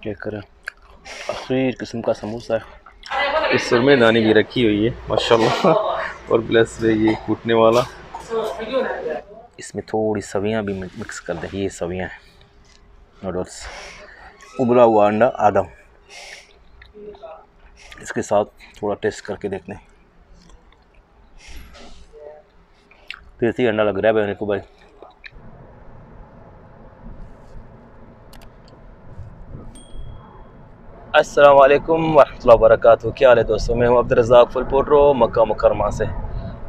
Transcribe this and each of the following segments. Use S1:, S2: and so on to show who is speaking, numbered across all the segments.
S1: Check करें, आखिर किस्म का समोसा है। इस सुरमेदानी भी रखी हुई है माशाल्लाह, और प्लस ये कूटने वाला। इसमें थोड़ी सवियां भी मिक्स कर दें। ये सवियां हैं, नूडल्स, उबला हुआ अंडा आधा। इसके साथ थोड़ा टेस्ट करके देखते हैं। देसी अंडा लग रहा है मेरे को भाई। अस्सलाम वालेकुम वरहमतुल्लाहि वबरकातुहू। क्या हाल है दोस्तों? मैं हूं अब्दुल रज़ाक फुलपोट्रो, मक्का मुकरमा से।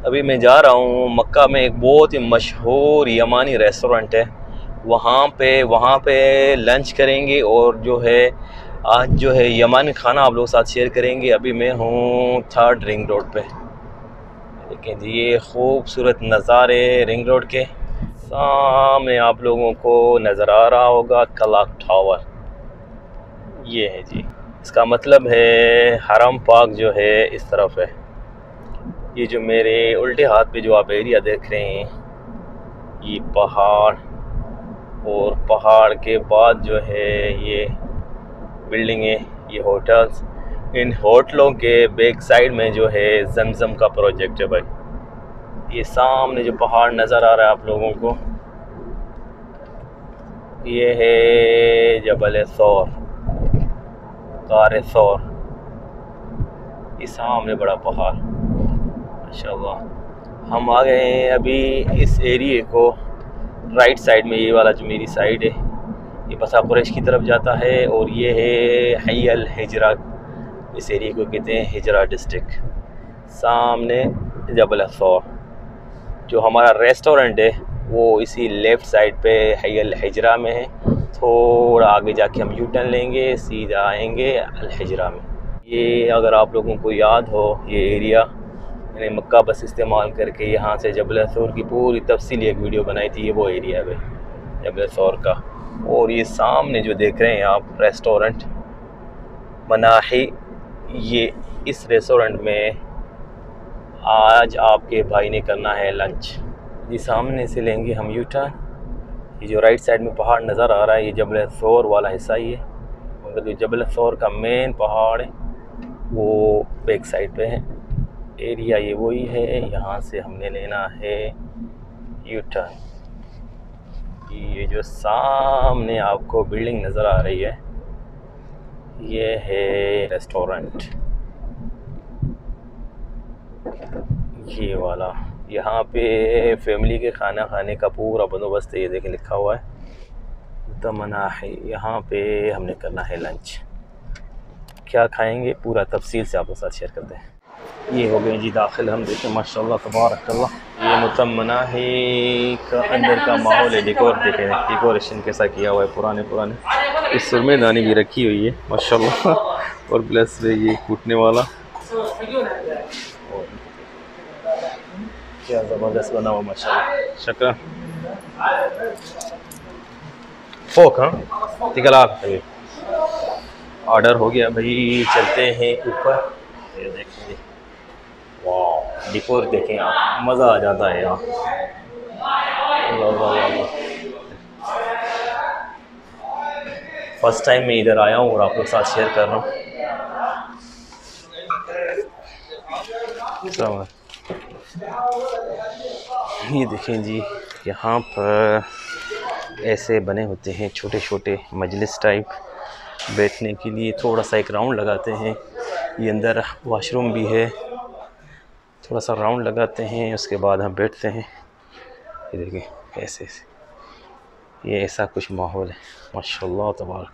S1: अभी मैं जा रहा हूं मक्का में। एक बहुत ही मशहूर यमानी रेस्टोरेंट है, वहाँ पे लंच करेंगे। और जो है आज जो है यमानी खाना आप लोगों के साथ शेयर करेंगे। अभी मैं हूँ 3rd रिंग रोड पे। लेकिन ये खूबसूरत नज़ारे रिंग रोड के सामने आप लोगों को नज़र आ रहा होगा क्लॉक टावर। ये है जी, इसका मतलब है हरम पाक जो है इस तरफ है। ये जो मेरे उल्टे हाथ पे जो आप एरिया देख रहे हैं, ये पहाड़, और पहाड़ के बाद जो है ये बिल्डिंगे, ये होटल्स। इन होटलों के बैक साइड में जो है जमजम का प्रोजेक्ट है भाई। ये सामने जो पहाड़ नज़र आ रहा है आप लोगों को, ये है जबल सौर, कार सौर। ये सामने बड़ा पहाड़ माशाल्लाह। हम आ गए हैं अभी इस एरिए को राइट साइड में। ये वाला जो मेरी साइड है ये बसा कुरैश की तरफ जाता है, और ये है हई अल हिजरा। इस एरिए को कहते हैं हिजरा डिस्ट्रिक्ट। सामने जबल सौर। जो हमारा रेस्टोरेंट है वो इसी लेफ़्ट साइड पे हई अल हिजरा में है। थोड़ा आगे जाके हम यू टर्न लेंगे, सीधा आएंगे अल हिजरा में। ये अगर आप लोगों को याद हो, ये एरिया मैंने मक्का बस इस्तेमाल करके यहाँ से जबल सौर की पूरी तफसीली एक वीडियो बनाई थी। ये वो एरिया है भाई जबल सौर का। और ये सामने जो देख रहे हैं आप रेस्टोरेंट मनाही, ये इस रेस्टोरेंट में आज आपके भाई ने करना है लंच। ये सामने से लेंगे हम यू टर्न। ये जो राइट साइड में पहाड़ नज़र आ रहा है ये जबल सौर वाला हिस्सा ही है, मगर जो जबल सौर का मेन पहाड़ है वो बैक साइड पे है। एरिया ये वही है। यहाँ से हमने लेना है यू टर्न। ये जो सामने आपको बिल्डिंग नज़र आ रही है ये है रेस्टोरेंट, ये वाला। यहाँ पे फैमिली के खाना खाने का पूरा बंदोबस्त है। ये देखें लिखा हुआ है तमन्ना है। यहाँ पे हमने करना है लंच। क्या खाएंगे पूरा तफसील से आपके साथ शेयर करते हैं। ये हो गए जी दाखिल। हम देखें माशाल्लाह तबारकल्लाह, ये मुतमना है का अंदर का माहौल है। देखें डेकोरेशन कैसा किया हुआ है, पुराने। इस सुरमेदानी भी रखी हुई है माशाल्लाह, और प्लस ये कूटने वाला। क्या ज़बरदस्त बना हुआ माशाल्लाह। शक्कर फोक, हाँ तिकला ऑर्डर हो गया भाई। चलते हैं ऊपर। ये देखेंगे, वाह डेकोर देखें आप, मज़ा आ जाता है यहाँ। फर्स्ट टाइम मैं इधर आया हूँ और आप लोग के साथ शेयर कर रहा हूँ। ये देखें जी, यहाँ पर ऐसे बने होते हैं छोटे छोटे मजलिस टाइप, बैठने के लिए। थोड़ा सा एक राउंड लगाते हैं। ये अंदर वॉशरूम भी है। थोड़ा सा राउंड लगाते हैं, उसके बाद हम बैठते हैं। ये देखें ऐसे, ये ऐसा कुछ माहौल है माशाल्लाह तबारक।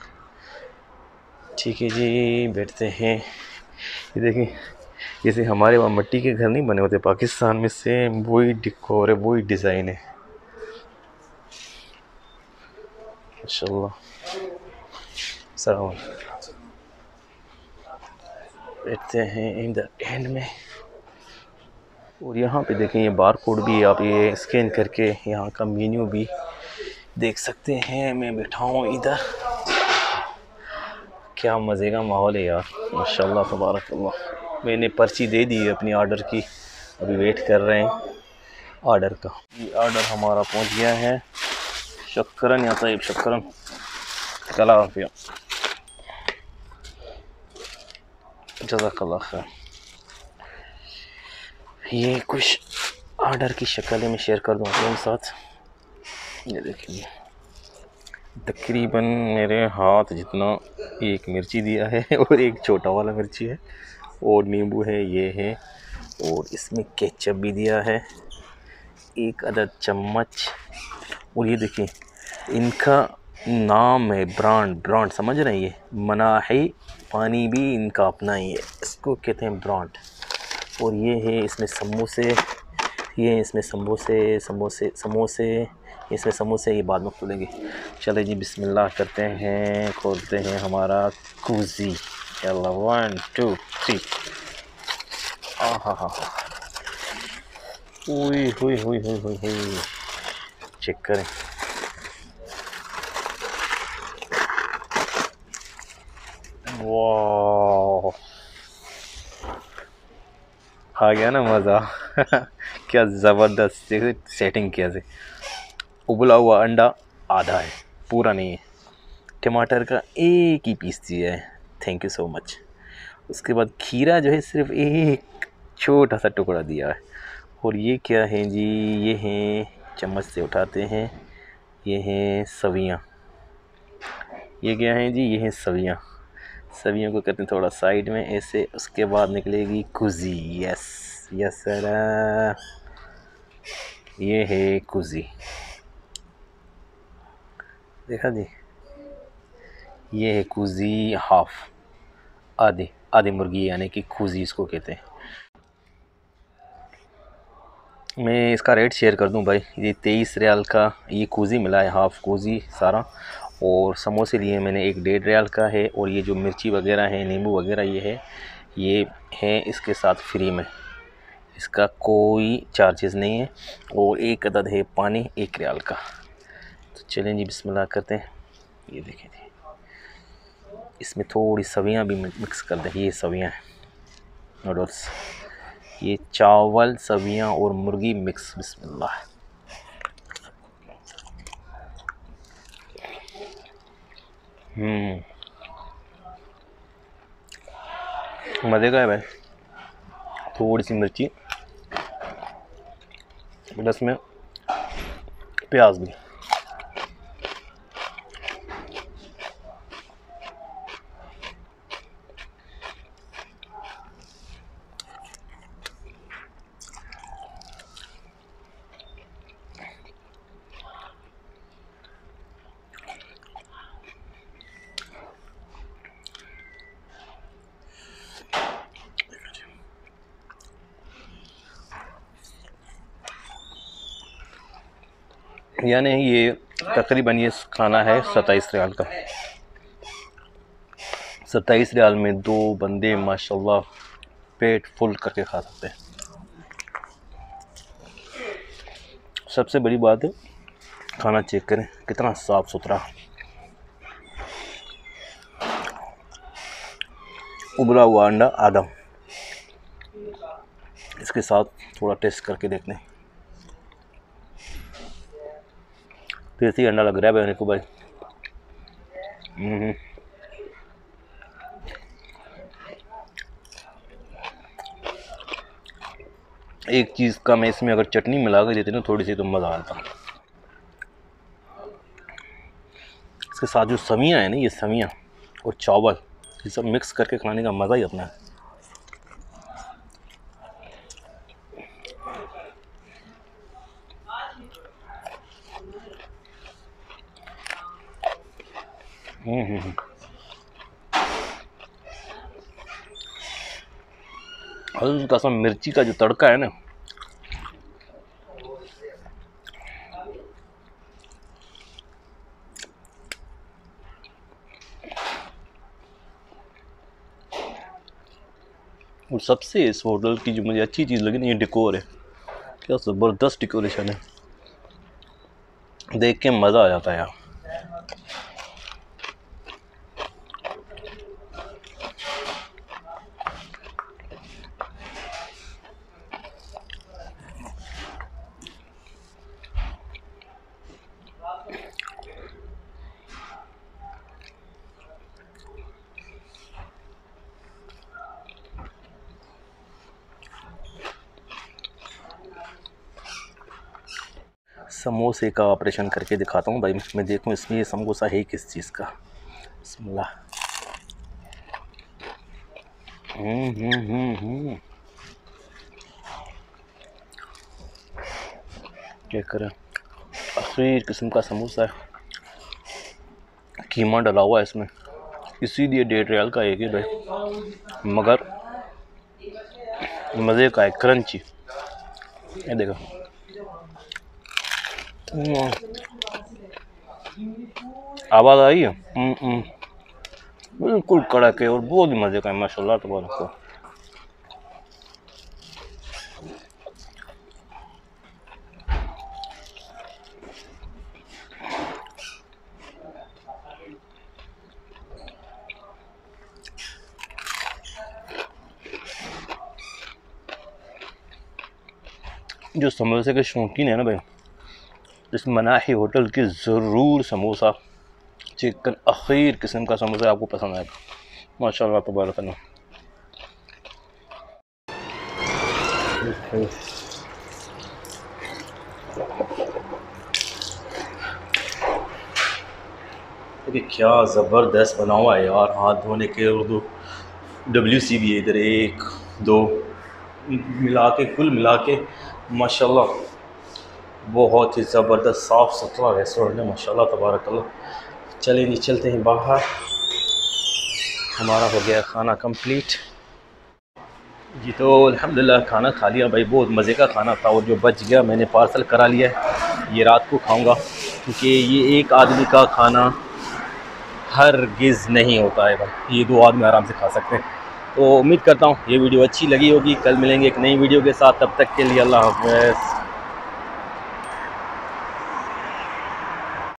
S1: ठीक है जी, बैठते हैं। ये देखें, जैसे हमारे वहाँ मिट्टी के घर नहीं बने होते पाकिस्तान में, सेम वही डिकोर है, वही डिज़ाइन है माशाल्लाह। बैठते हैं इधर एंड में। और यहाँ पे देखें ये बार कोड भी है, आप ये स्कैन करके यहाँ का मेन्यू भी देख सकते हैं। मैं बैठा हूँ इधर, क्या मज़े का माहौल है यार माशाल्लाह तबारकल्लाह। मैंने पर्ची दे दी है अपनी ऑर्डर की, अभी वेट कर रहे हैं ऑर्डर का। ये ऑर्डर हमारा पहुँच गया है। शक्करन या तयब, शक्करन। कला आफिया, जज़ाकल्लाह खैर। ये कुछ ऑर्डर की शक्ल है, मैं शेयर कर दूँ आपके साथ। ये देखिए, तकरीबन मेरे हाथ जितना एक मिर्ची दिया है और एक छोटा वाला मिर्ची है, और नींबू है, ये है, और इसमें केचप भी दिया है, एक अदद चम्मच। और ये देखिए, इनका नाम है ब्रांड, समझ रहे हैं, ये मनाही पानी भी इनका अपना ही है, इसको कहते हैं ब्रांड। और ये है इसमें समोसे, ये इसमें समोसे, इसमें समोसे, ये बाद में खोलेंगे। चले जी, बिस्मिल्लाह करते हैं, खोलते हैं हमारा कुजी। चलो 1 2 3। आहा, हुई, चेक करें। वाह, आ गया ना मज़ा। क्या ज़बरदस्त सेटिंग किया से। उबला हुआ अंडा आधा है, पूरा नहीं है। टमाटर का एक ही पीस दिया है, थैंक यू सो मच। उसके बाद खीरा जो है सिर्फ एक छोटा सा टुकड़ा दिया है। और ये क्या है जी, ये हैं, चम्मच से उठाते हैं, ये हैं सवियाँ। ये क्या है जी, ये हैं सवियाँ। सवियों को करते हैं थोड़ा साइड में ऐसे, उसके बाद निकलेगी कुजी। यस सर, ये है कुजी, देखा जी, ये है कुजी हाफ, आधी मुर्गी, यानी कि कुजी इसको कहते हैं। मैं इसका रेट शेयर कर दूं भाई, ये 23 रियाल का ये कुजी मिला है, हाफ कुजी सारा। और समोसे लिए मैंने, एक 1.5 रियाल का है। और ये जो मिर्ची वगैरह है, नींबू वगैरह ये है इसके साथ फ्री में, इसका कोई चार्जेस नहीं है। और एक अदद है पानी 1 रियाल का। तो चलें जी, बिस्मिल्लाह करते हैं। ये देखें जी, इसमें थोड़ी सवियाँ भी मिक्स कर दें। ये सवियाँ हैं, नूडल्स, ये चावल, सवियाँ और मुर्गी मिक्स। बिस्मिल्लाह। मज़े का है भाई। थोड़ी सी मिर्ची, प्लस में प्याज भी। यानी ये तकरीबन ये खाना है 27 रियाल का। 27 रियाल में 2 बंदे माशाल्लाह पेट फुल करके खा सकते हैं। सबसे बड़ी बात है, खाना चेक करें कितना साफ़ सुथरा, उबला हुआ अंडा आधा। इसके साथ थोड़ा टेस्ट करके देखते हैं। देसी अंडा लग रहा है मेरे को भाई। एक चीज़ का मैं इसमें अगर चटनी मिला के देते ना थोड़ी सी, तो मज़ा आता। इसके साथ जो सवियाँ है ना, ये सवियाँ और चावल, ये सब मिक्स करके खाने का मज़ा ही अपना है। हल्का सा मिर्ची का जो तड़का है ना, और सबसे इस होटल की जो मुझे अच्छी चीज़ लगी ना, ये डेकोर है। क्या ज़बरदस्त डेकोरेशन है, देख के मज़ा आ जाता है यार। समोसे का ऑपरेशन करके दिखाता हूँ भाई, मैं देखूँ इसमें ये समोसा है किस चीज़ का। बिस्मिल्लाह। क्या करें, आखिर किस्म का समोसा है, कीमा डला हुआ है इसमें, इसीलिए 1.5 रियाल का एक ही भाई, मगर मज़े का है, क्रंची। ये देखो आवाज़ आई है, बिल्कुल कड़क है और बहुत ही मज़े का है माशाल्लाह तबारक। जो समोसे के शौकीन है ना भाई, इस मनाही होटल की ज़रूर समोसा चिकन आखिर किस्म का समोसा आपको पसंद आएगा माशाल्लाह तबारक अल्लाह। देखिए क्या ज़बरदस्त बना हुआ है यार, हाथ धोने के और WC भी है इधर, 1 2 मिला के, कुल मिला के माशाल्लाह बहुत ही ज़बरदस्त साफ़ सुथरा रेस्टोरेंट है माशाल्लाह तबारक अल्लाह। चलिए नहीं चलते हैं बाहर, हमारा हो गया खाना कंप्लीट जी। तो अल्हम्दुलिल्लाह खाना खा लिया भाई, बहुत मज़े का खाना था, और जो बच गया मैंने पार्सल करा लिया है, ये रात को खाऊंगा, क्योंकि ये एक आदमी का खाना हरगिज़ नहीं होता है भाई, ये 2 आदमी आराम से खा सकते हैं। तो उम्मीद करता हूँ ये वीडियो अच्छी लगी होगी, कल मिलेंगे एक नई वीडियो के साथ, तब तक के लिए अल्लाह हाफ़िज़।